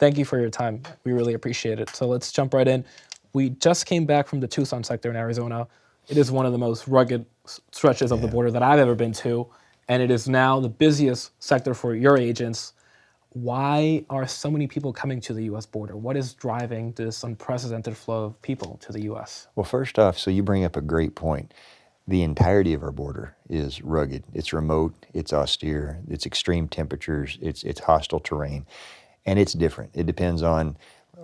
Thank you for your time. We really appreciate it. So let's jump right in. We just came back from the Tucson sector in Arizona. It is one of the most rugged stretches of the border that I've ever been to, and it is now the busiest sector for your agents. Why are so many people coming to the U.S. border? What is driving this unprecedented flow of people to the U.S.? Well, first off, so you bring up a great point. The entirety of our border is rugged. It's remote, it's austere, it's extreme temperatures, it's hostile terrain, and it's different. It depends on,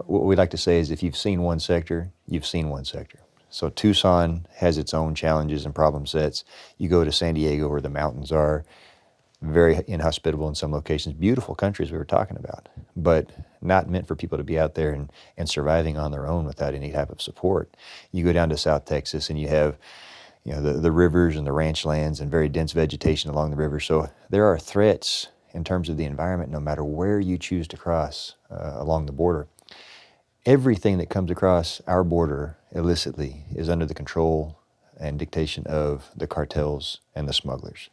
what we like to say is if you've seen one sector, you've seen one sector. So Tucson has its own challenges and problem sets. You go to San Diego where the mountains are, very inhospitable in some locations, beautiful countries we were talking about, but not meant for people to be out there and surviving on their own without any type of support. You go down to South Texas and you have the rivers and the ranch lands and very dense vegetation along the river. So there are threats in terms of the environment no matter where you choose to cross along the border. Everything that comes across our border illicitly is under the control and dictation of the cartels and the smugglers.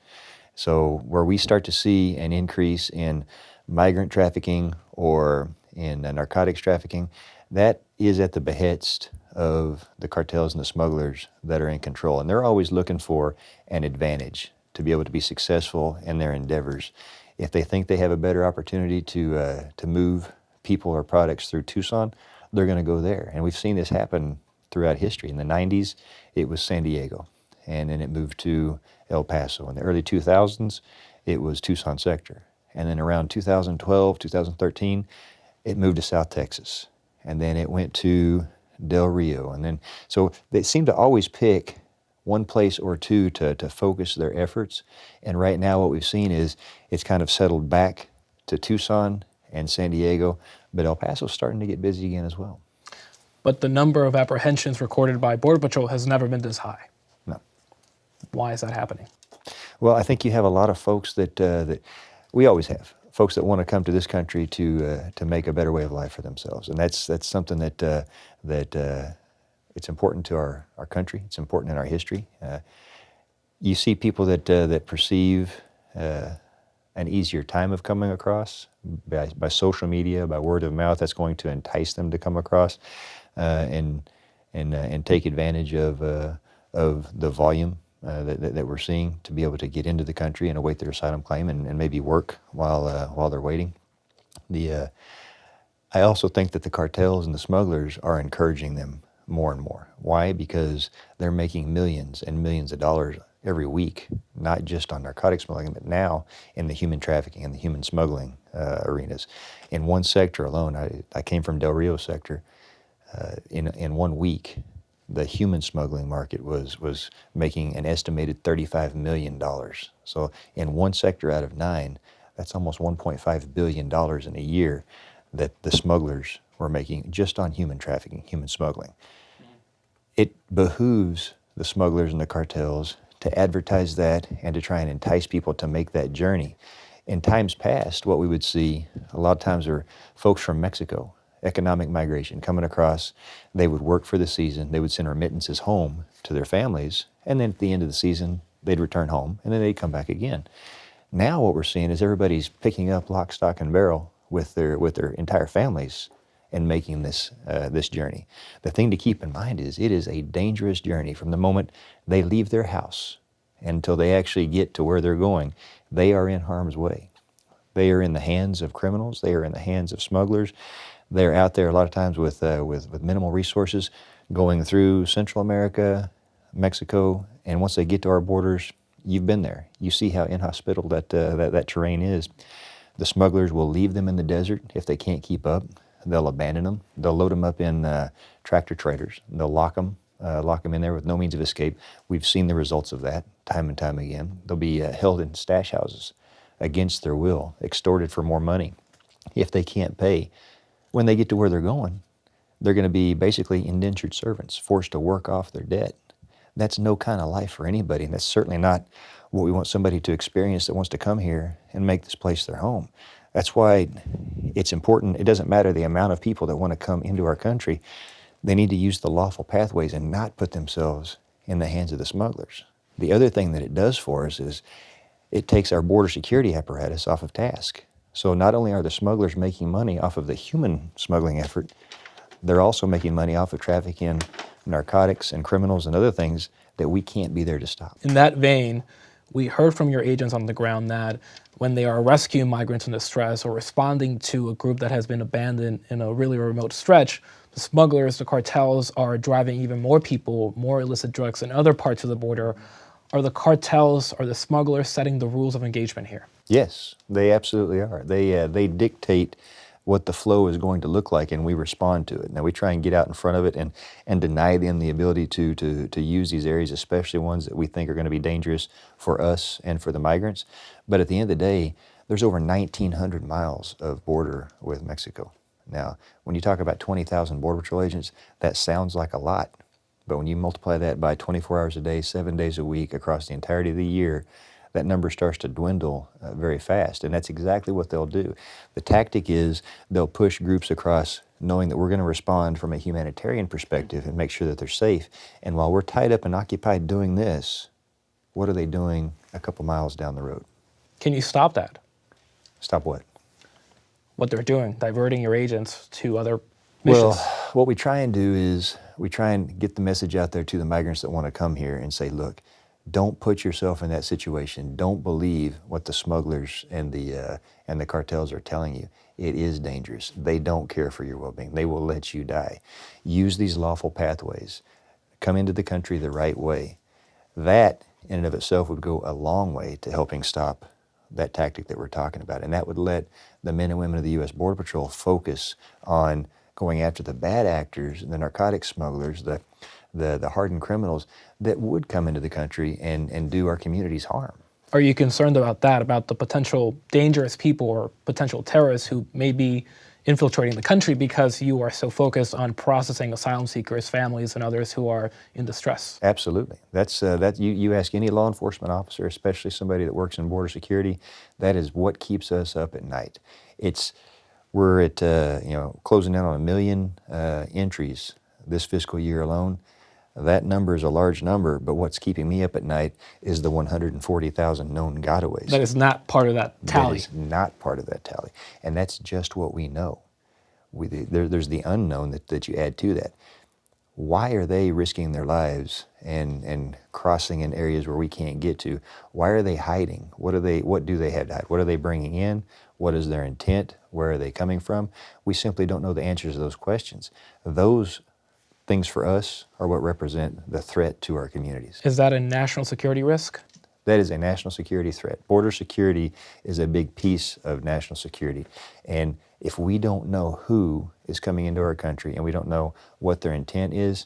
So where we start to see an increase in migrant trafficking or in narcotics trafficking, that is at the behest of the cartels and the smugglers that are in control. And they're always looking for an advantage to be able to be successful in their endeavors. If they think they have a better opportunity to move people or products through Tucson, they're going to go there. And we've seen this happen throughout history. In the 90s, it was San Diego, and then it moved to El Paso. In the early 2000s, it was Tucson Sector. And then around 2012, 2013, it moved to South Texas. And then it went to Del Rio. And then, so they seem to always pick one place or two to focus their efforts. And right now what we've seen is it's kind of settled back to Tucson and San Diego, but El Paso's starting to get busy again as well. But the number of apprehensions recorded by Border Patrol has never been this high. No. Why is that happening? Well, I think you have a lot of folks that we always have, folks that want to come to this country to make a better way of life for themselves, and that's something that it's important to our country. It's important in our history. You see people that perceive an easier time of coming across by social media, by word of mouth. That's going to entice them to come across and take advantage of the volume that we're seeing to be able to get into the country and await their asylum claim and maybe work while they're waiting. I also think that the cartels and the smugglers are encouraging them more and more. Why? Because they're making millions and millions of dollars every week, not just on narcotic smuggling, but now in the human trafficking and the human smuggling arenas. In one sector alone, I came from Del Rio sector, in 1 week, the human smuggling market was making an estimated $35 million. So in one sector out of 9, that's almost $1.5 billion in a year that the smugglers were making just on human trafficking, human smuggling. It behooves the smugglers and the cartels to advertise that and to try and entice people to make that journey. In times past, what we would see a lot of times are folks from Mexico, economic migration, coming across. They would work for the season, they would send remittances home to their families, and then at the end of the season, they'd return home, and then they'd come back again. Now what we're seeing is everybody's picking up lock, stock, and barrel with their entire families and making this journey. The thing to keep in mind is it is a dangerous journey from the moment they leave their house until they actually get to where they're going. They are in harm's way. They are in the hands of criminals. They are in the hands of smugglers. They're out there a lot of times with minimal resources going through Central America, Mexico, and once they get to our borders, you've been there. You see how inhospitable that terrain is. The smugglers will leave them in the desert if they can't keep up. They'll abandon them. They'll load them up in tractor trailers. They'll lock them in there with no means of escape. We've seen the results of that time and time again. They'll be held in stash houses against their will, extorted for more money. If they can't pay, when they get to where they're going, they're going to be basically indentured servants, forced to work off their debt. That's no kind of life for anybody, and that's certainly not what we want somebody to experience that wants to come here and make this place their home. That's why it's important. It doesn't matter the amount of people that want to come into our country. They need to use the lawful pathways and not put themselves in the hands of the smugglers. The other thing that it does for us is it takes our border security apparatus off of task. So not only are the smugglers making money off of the human smuggling effort, they're also making money off of trafficking narcotics and criminals and other things that we can't be there to stop. In that vein, we heard from your agents on the ground that when they are rescuing migrants in distress or responding to a group that has been abandoned in a really remote stretch, the smugglers, the cartels are driving even more people, more illicit drugs in other parts of the border. Are the cartels, are the smugglers setting the rules of engagement here? Yes, they absolutely are. They dictate what the flow is going to look like, and we respond to it. Now, we try and get out in front of it and deny them the ability to use these areas, especially ones that we think are going to be dangerous for us and for the migrants. But at the end of the day, there's over 1,900 miles of border with Mexico. Now, when you talk about 20,000 Border Patrol agents, that sounds like a lot. But when you multiply that by 24 hours a day, 7 days a week, across the entirety of the year, that number starts to dwindle very fast, and that's exactly what they'll do. The tactic is they'll push groups across knowing that we're going to respond from a humanitarian perspective and make sure that they're safe. And while we're tied up and occupied doing this, what are they doing a couple miles down the road? Can you stop that? Stop what? What they're doing, diverting your agents to other missions? Well, what we try and do is we try and get the message out there to the migrants that want to come here and say, look, don't put yourself in that situation. Don't believe what the smugglers and the cartels are telling you. It is dangerous. They don't care for your well-being. They will let you die. Use these lawful pathways. Come into the country the right way. That, in and of itself, would go a long way to helping stop that tactic that we're talking about. And that would let the men and women of the U.S. Border Patrol focus on going after the bad actors, the narcotic smugglers, the hardened criminals that would come into the country and do our communities harm. Are you concerned about that, about the potential dangerous people or potential terrorists who may be infiltrating the country because you are so focused on processing asylum seekers, families, and others who are in distress? Absolutely. That's you ask any law enforcement officer, especially somebody that works in border security, that is what keeps us up at night. We're at closing in on 1 million entries this fiscal year alone. That number is a large number, but what's keeping me up at night is the 140,000 known gotaways. That is not part of that tally. That is not part of that tally. And that's just what we know. There's the unknown that you add to that. Why are they risking their lives and crossing in areas where we can't get to? Why are they hiding? What do they have to hide? What are they bringing in? What is their intent? Where are they coming from? We simply don't know the answers to those questions. Those things for us are what represent the threat to our communities. Is that a national security risk? That is a national security threat. Border security is a big piece of national security. And if we don't know who is coming into our country and we don't know what their intent is,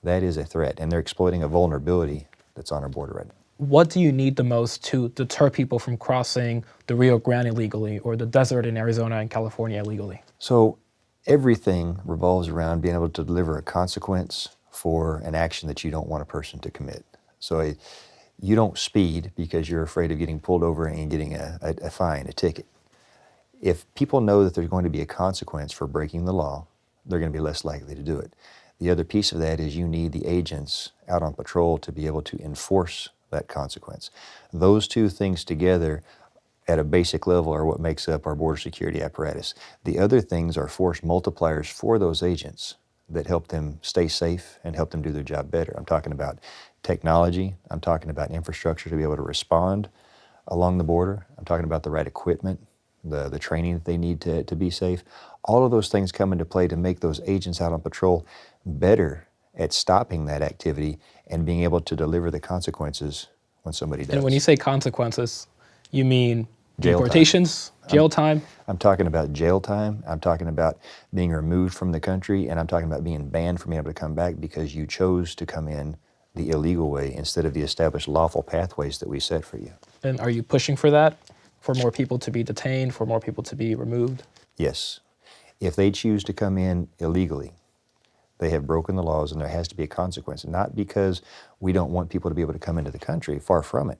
that is a threat. And they're exploiting a vulnerability that's on our border right now. What do you need the most to deter people from crossing the Rio Grande illegally or the desert in Arizona and California illegally? So everything revolves around being able to deliver a consequence for an action that you don't want a person to commit. So you don't speed because you're afraid of getting pulled over and getting a fine, a ticket. If people know that there's going to be a consequence for breaking the law, they're going to be less likely to do it. The other piece of that is you need the agents out on patrol to be able to enforce that consequence. Those two things together at a basic level are what makes up our border security apparatus. The other things are force multipliers for those agents that help them stay safe and help them do their job better. I'm talking about technology. I'm talking about infrastructure to be able to respond along the border. I'm talking about the right equipment, the training that they need to be safe. All of those things come into play to make those agents out on patrol better at stopping that activity and being able to deliver the consequences when somebody does. And when you say consequences, you mean Jail deportations, jail time? I'm talking about jail time. I'm talking about being removed from the country, and I'm talking about being banned from being able to come back because you chose to come in the illegal way instead of the established lawful pathways that we set for you. And are you pushing for that? For more people to be detained, for more people to be removed? Yes. If they choose to come in illegally, they have broken the laws and there has to be a consequence. Not because we don't want people to be able to come into the country, far from it,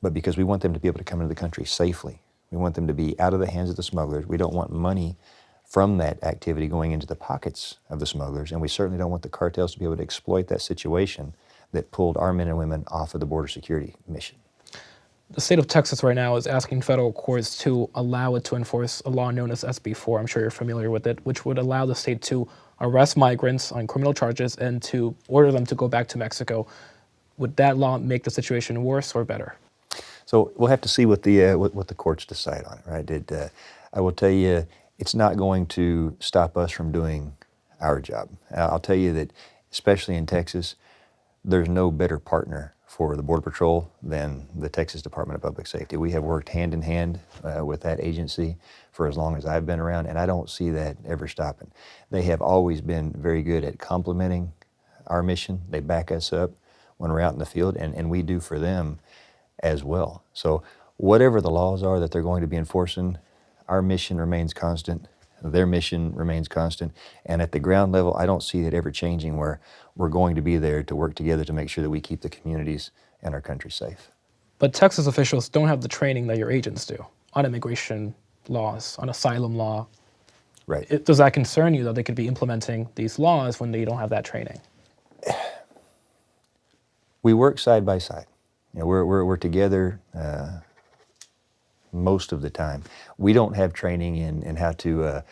but because we want them to be able to come into the country safely. We want them to be out of the hands of the smugglers. We don't want money from that activity going into the pockets of the smugglers, and we certainly don't want the cartels to be able to exploit that situation that pulled our men and women off of the border security mission. The state of Texas right now is asking federal courts to allow it to enforce a law known as SB4. I'm sure you're familiar with it, which would allow the state to arrest migrants on criminal charges and to order them to go back to Mexico. Would that law make the situation worse or better? So we'll have to see what the courts decide on it, right? I will tell you, it's not going to stop us from doing our job. I'll tell you that, especially in Texas, there's no better partner for the Border Patrol than the Texas Department of Public Safety. We have worked hand in hand with that agency for as long as I've been around, and I don't see that ever stopping. They have always been very good at complementing our mission. They back us up when we're out in the field, and we do for them as well. So whatever the laws are that they're going to be enforcing, our mission remains constant, their mission remains constant, and at the ground level, I don't see it ever changing where we're going to be there to work together to make sure that we keep the communities and our country safe. But Texas officials don't have the training that your agents do on immigration laws, on asylum law. Right. Does that concern you that they could be implementing these laws when they don't have that training? We work side by side. You know, we're together most of the time. We don't have training in how to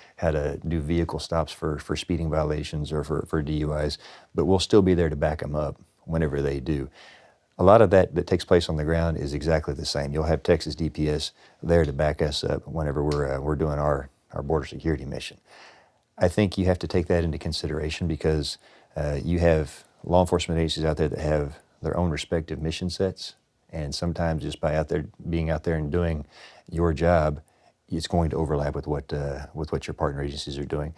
do vehicle stops for speeding violations or for DUIs, but we'll still be there to back them up whenever they do. A lot of that takes place on the ground is exactly the same. You'll have Texas DPS there to back us up whenever we're doing our border security mission. I think you have to take that into consideration because you have law enforcement agencies out there that have their own respective mission sets, and sometimes just by being out there and doing your job, it's going to overlap with what your partner agencies are doing.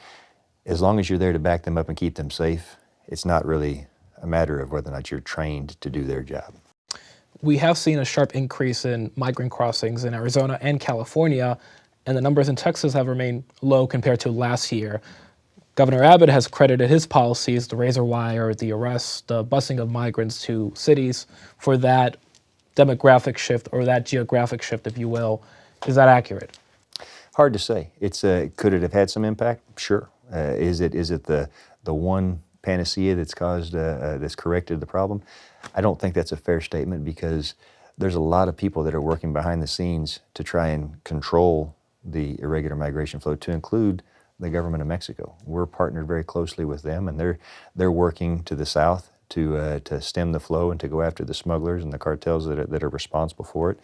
As long as you're there to back them up and keep them safe, it's not really a matter of whether or not you're trained to do their job. We have seen a sharp increase in migrant crossings in Arizona and California, and the numbers in Texas have remained low compared to last year. Governor Abbott has credited his policies, the razor wire, the arrests, the busing of migrants to cities, for that demographic shift or that geographic shift, if you will. Is that accurate? Hard to say. Could it have had some impact? Sure. Is it the one panacea that's that's corrected the problem? I don't think that's a fair statement because there's a lot of people that are working behind the scenes to try and control the irregular migration flow, to include the government of Mexico. We're partnered very closely with them, and they're working to the south to stem the flow and to go after the smugglers and the cartels that are responsible for it.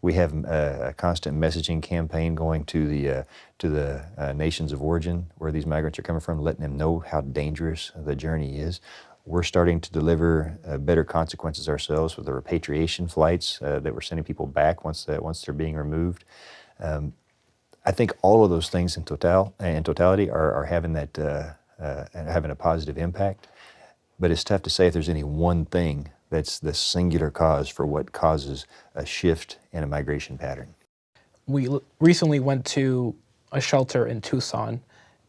We have a constant messaging campaign going to the nations of origin where these migrants are coming from, letting them know how dangerous the journey is. We're starting to deliver better consequences ourselves with the repatriation flights that we're sending people back once they're being removed. I think all of those things in totality are having having a positive impact. But it's tough to say if there's any one thing that's the singular cause for what causes a shift in a migration pattern. We recently went to a shelter in Tucson,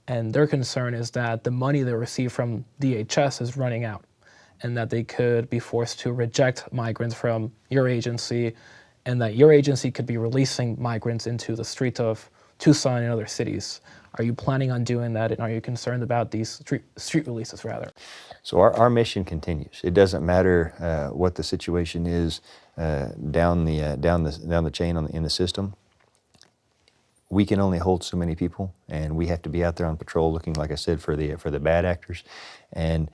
and their concern is that the money they receive from DHS is running out, and that they could be forced to reject migrants from your agency, and that your agency could be releasing migrants into the streets of Tucson and other cities. Are you planning on doing that, and are you concerned about these street releases, rather? So our mission continues. It doesn't matter what the situation is down the chain in the system. We can only hold so many people, and we have to be out there on patrol, looking, like I said, for the bad actors. And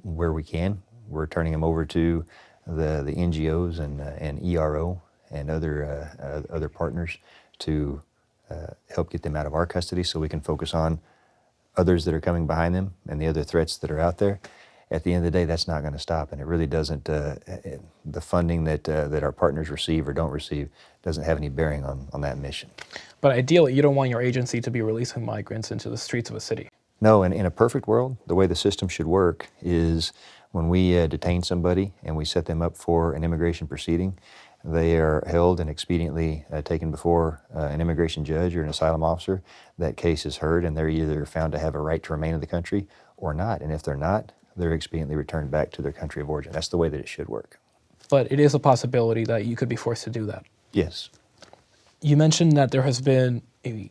where we can, we're turning them over to the NGOs and ERO and other partners to help get them out of our custody so we can focus on others that are coming behind them and the other threats that are out there. At the end of the day, that's not going to stop, and it really doesn't, the funding that our partners receive or don't receive doesn't have any bearing on that mission. But ideally, you don't want your agency to be releasing migrants into the streets of a city. No, and in a perfect world, the way the system should work is when we detain somebody and we set them up for an immigration proceeding, they are held and expediently taken before an immigration judge or an asylum officer. That case is heard, and they're either found to have a right to remain in the country or not. And if they're not, they're expediently returned back to their country of origin. That's the way that it should work. But it is a possibility that you could be forced to do that. Yes. You mentioned that there has been a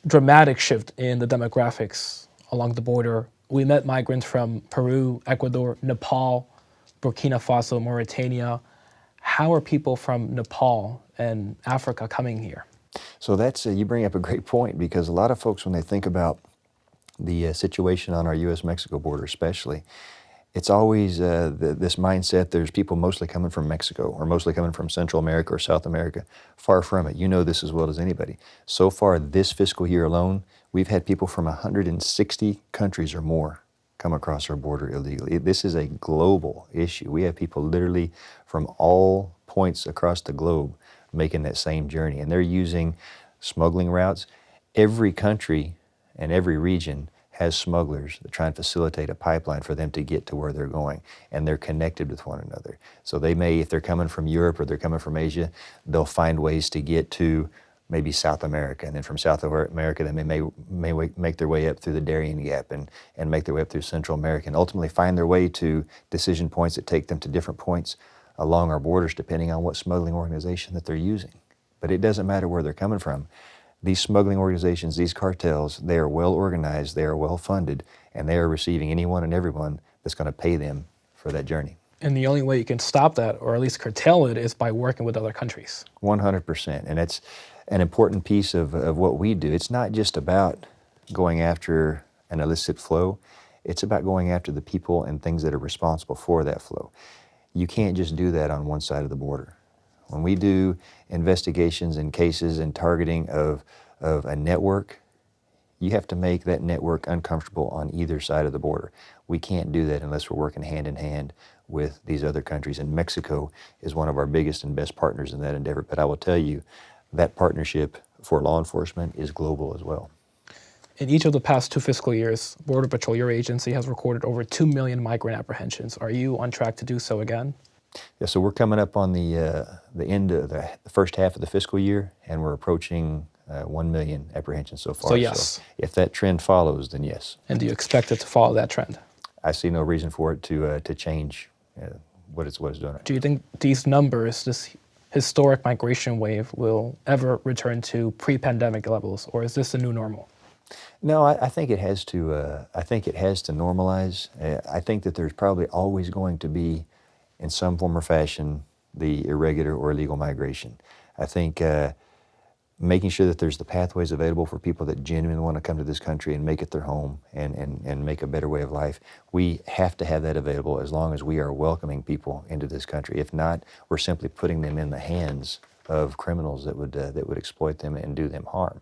dramatic shift in the demographics along the border. We met migrants from Peru, Ecuador, Nepal, Burkina Faso, Mauritania. how are people from Nepal and Africa coming here? So that's, you bring up a great point, because a lot of folks, when they think about the situation on our U.S.-Mexico border especially, it's always this mindset, there's people mostly coming from Mexico or mostly coming from Central America or South America. Far from it. You know this as well as anybody. So far this fiscal year alone, we've had people from 160 countries or more come across our border illegally. This is a global issue. We have people literally from all points across the globe making that same journey, and they're using smuggling routes. Every country and every region has smugglers that try and facilitate a pipeline for them to get to where they're going, and they're connected with one another. So they may, if they're coming from Europe or they're coming from Asia, they'll find ways to get to maybe South America, and then from South America they may make their way up through the Darien Gap and make their way up through Central America, and ultimately find their way to decision points that take them to different points along our borders depending on what smuggling organization that they're using. But it doesn't matter where they're coming from. These smuggling organizations, these cartels, they are well organized, they are well funded, and they are receiving anyone and everyone that's going to pay them for that journey. And the only way you can stop that, or at least curtail it, is by working with other countries. 100%. And that's an important piece of what we do. It's not just about going after an illicit flow. It's about going after the people and things that are responsible for that flow. You can't just do that on one side of the border. When we do investigations and cases and targeting of a network, you have to make that network uncomfortable on either side of the border. We can't do that unless we're working hand in hand with these other countries. And Mexico is one of our biggest and best partners in that endeavor. But I will tell you, that partnership for law enforcement is global as well. In each of the past 2 fiscal years, Border Patrol, your agency, has recorded over 2 million migrant apprehensions. Are you on track to do so again? Yeah, so we're coming up on the end of the first half of the fiscal year, and we're approaching 1 million apprehensions so far. So yes. So if that trend follows, then yes. And do you expect it to follow that trend? I see no reason for it to change what it's doing. Do you think these numbers, this historic migration wave, will ever return to pre-pandemic levels, or is this a new normal? No, I think it has to. I think it has to normalize. I think that there's probably always going to be, in some form or fashion, the irregular or illegal migration. I think making sure that there's the pathways available for people that genuinely want to come to this country and make it their home and make a better way of life, we have to have that available as long as we are welcoming people into this country. If not, we're simply putting them in the hands of criminals that would exploit them and do them harm.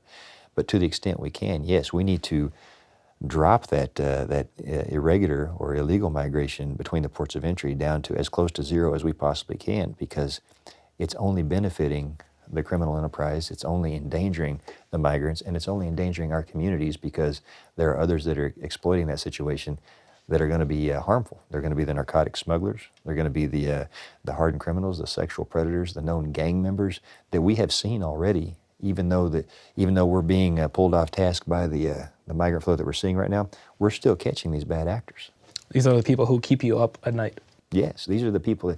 But to the extent we can, yes, we need to drop that irregular or illegal migration between the ports of entry down to as close to zero as we possibly can, because it's only benefiting the criminal enterprise, it's only endangering the migrants, and it's only endangering our communities, because there are others that are exploiting that situation that are going to be harmful. They're going to be the narcotic smugglers, they're going to be the hardened criminals, the sexual predators, the known gang members that we have seen already. Even though we're being pulled off task by the migrant flow that we're seeing right now, we're still catching these bad actors. These are the people who keep you up at night. Yes, these are the people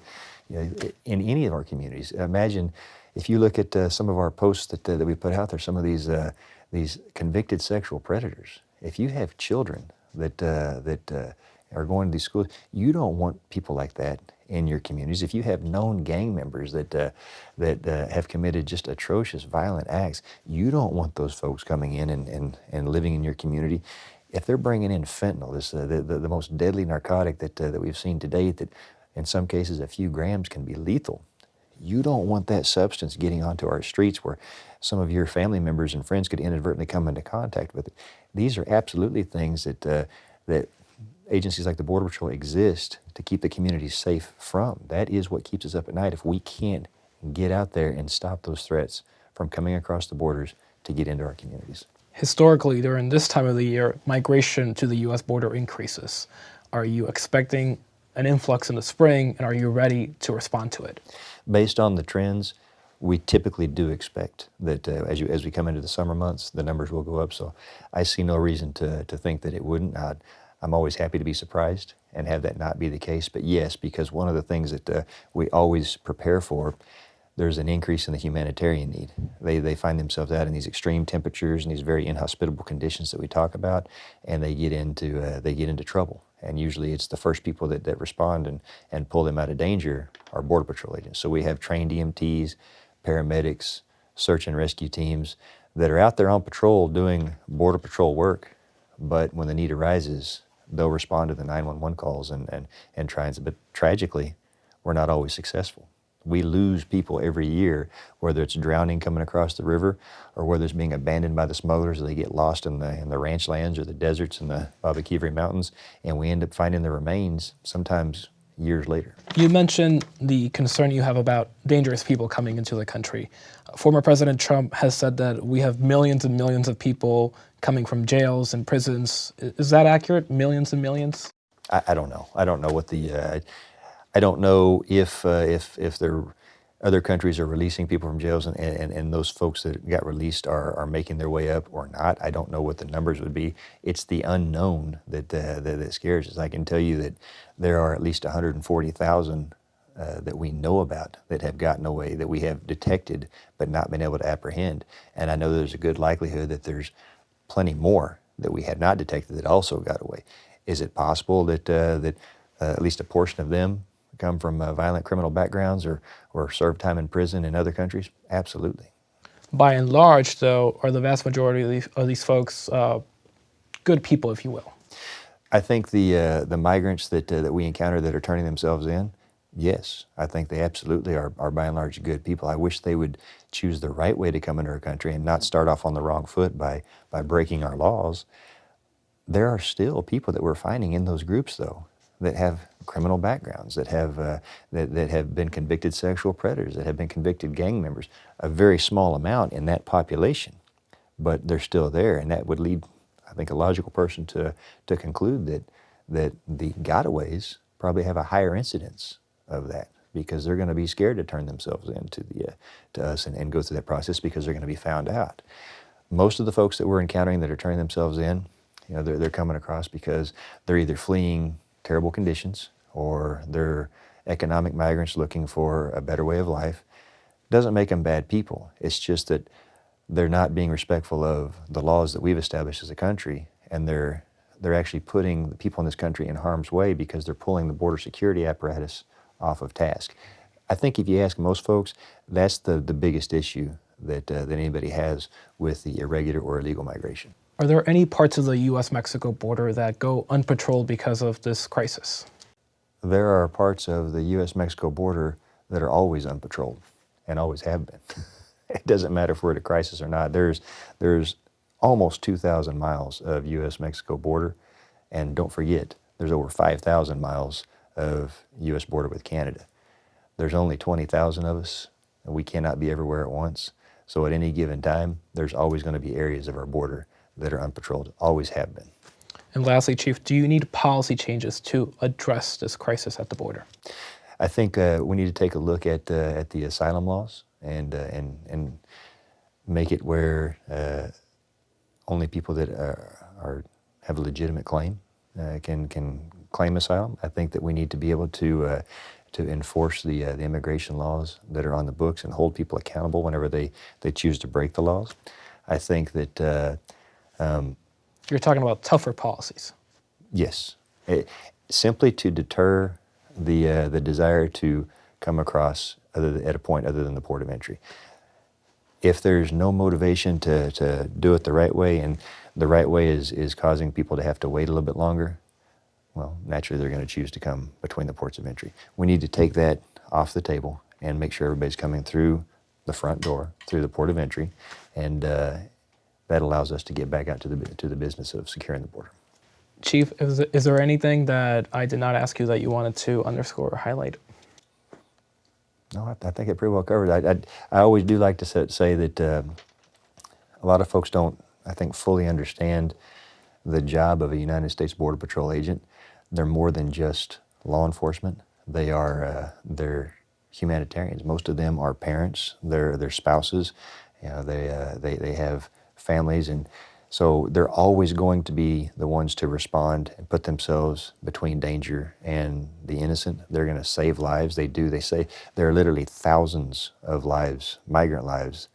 that, in any of our communities. Imagine if you look at some of our posts that we put out there, some of these convicted sexual predators. If you have children that are going to these schools, you don't want people like that in your communities. If you have known gang members that have committed just atrocious, violent acts, you don't want those folks coming in and living in your community. If they're bringing in fentanyl, this the most deadly narcotic that we've seen to date, that in some cases a few grams can be lethal, you don't want that substance getting onto our streets where some of your family members and friends could inadvertently come into contact with it. These are absolutely things that agencies like the Border Patrol exist to keep the communities safe from. That is what keeps us up at night. If we can't get out there and stop those threats from coming across the borders to get into our communities. Historically, during this time of the year, migration to the U.S. border increases. Are you expecting an influx in the spring, and are you ready to respond to it? Based on the trends, we typically do expect that as we come into the summer months, the numbers will go up. So I see no reason to think that it wouldn't. I'm always happy to be surprised and have that not be the case. But yes, because one of the things that we always prepare for, there's an increase in the humanitarian need. They find themselves out in these extreme temperatures and these very inhospitable conditions that we talk about, and they get into trouble. and usually it's the first people that respond and pull them out of danger are Border Patrol agents. So we have trained EMTs, paramedics, search and rescue teams that are out there on patrol doing Border Patrol work, but when the need arises, they'll respond to the 911 calls and try and, but tragically, we're not always successful. We lose people every year, whether it's drowning coming across the river or whether it's being abandoned by the smugglers or they get lost in the ranch lands or the deserts in the Baba Kivri Mountains, and we end up finding the remains sometimes years later. You mentioned the concern you have about dangerous people coming into the country. Former President Trump has said that we have millions and millions of people coming from jails and prisons. Is that accurate? Millions and millions? I don't know. I don't know what the. I don't know if there other countries are releasing people from jails and those folks that got released are making their way up or not. I don't know what the numbers would be. It's the unknown that scares us. I can tell you that there are at least 140,000 that we know about that have gotten away, that we have detected but not been able to apprehend. And I know there's a good likelihood that there's plenty more that we had not detected that also got away. Is it possible that at least a portion of them come from violent criminal backgrounds or served time in prison in other countries? Absolutely. By and large, though, are the vast majority of these folks good people, if you will? I think the migrants that we encounter that are turning themselves in, yes, I think they absolutely are by and large good people. I wish they would choose the right way to come into our country and not start off on the wrong foot by breaking our laws. There are still people that we're finding in those groups, though, that have criminal backgrounds, that have that have been convicted sexual predators, that have been convicted gang members. A very small amount in that population, but they're still there, and that would lead, I think, a logical person to conclude that the gotaways probably have a higher incidence of that because they're going to be scared to turn themselves in to us and go through that process because they're going to be found out. Most of the folks that we're encountering that are turning themselves in, they're coming across because they're either fleeing terrible conditions or they're economic migrants looking for a better way of life. Doesn't make them bad people. It's just that they're not being respectful of the laws that we've established as a country, and they're actually putting the people in this country in harm's way because they're pulling the border security apparatus off of task. I think if you ask most folks, that's the biggest issue that anybody has with the irregular or illegal migration. Are there any parts of the U.S.-Mexico border that go unpatrolled because of this crisis? There are parts of the U.S.-Mexico border that are always unpatrolled and always have been. It doesn't matter if we're at a crisis or not. There's almost 2,000 miles of U.S.-Mexico border, and don't forget, there's over 5,000 miles of U.S. border with Canada. There's only 20,000 of us, and we cannot be everywhere at once. So at any given time, there's always going to be areas of our border that are unpatrolled, always have been. And lastly, Chief, do you need policy changes to address this crisis at the border? I think we need to take a look at the asylum laws and make it where only people that have a legitimate claim can claim asylum. I think that we need to be able to enforce the immigration laws that are on the books and hold people accountable whenever they choose to break the laws. I think that You're talking about tougher policies. yes, simply to deter the desire to come across at a point other than the port of entry. If there's no motivation to do it the right way, and the right way is causing people to have to wait a little bit longer, well, naturally they're going to choose to come between the ports of entry. We need to take that off the table and make sure everybody's coming through the front door, through the port of entry, and that allows us to get back out to the business of securing the border. Chief, is there anything that I did not ask you that you wanted to underscore or highlight? No, I think it pretty well covered. I always do like to say that a lot of folks don't, I think, fully understand the job of a United States Border Patrol agent. They're more than just law enforcement. They're humanitarians. Most of them are parents. They're spouses. They have families, and so they're always going to be the ones to respond and put themselves between danger and the innocent. They're going to save lives. They say there are literally thousands of lives, migrant lives,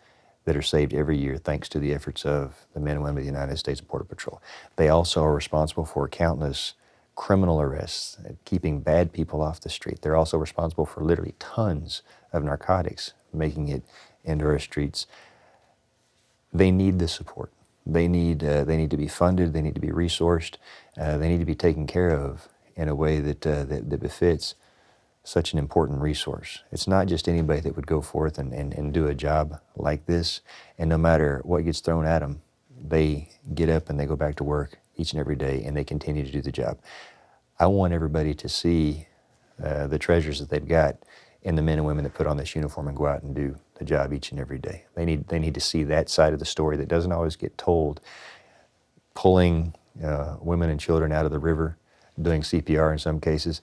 that are saved every year thanks to the efforts of the men and women of the United States Border Patrol. They also are responsible for countless criminal arrests, keeping bad people off the street. They're also responsible for literally tons of narcotics making it into our streets. They need the support. They need to be funded. They need to be resourced. They need to be taken care of in a way that befits such an important resource. It's not just anybody that would go forth and do a job like this, and no matter what gets thrown at them, they get up and they go back to work each and every day, and they continue to do the job. I want everybody to see the treasures that they've got in the men and women that put on this uniform and go out and do the job each and every day. They need to see that side of the story that doesn't always get told. Pulling women and children out of the river, doing CPR in some cases,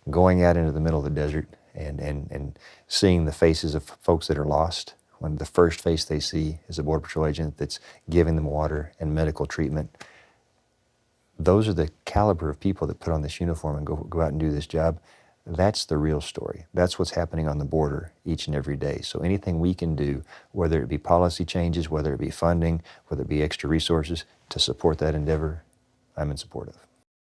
going out into the middle of the desert and seeing the faces of folks that are lost, when the first face they see is a Border Patrol agent that's giving them water and medical treatment. Those are the caliber of people that put on this uniform and go out and do this job. That's the real story. That's what's happening on the border each and every day. So anything we can do, whether it be policy changes, whether it be funding, whether it be extra resources to support that endeavor, I'm in support of.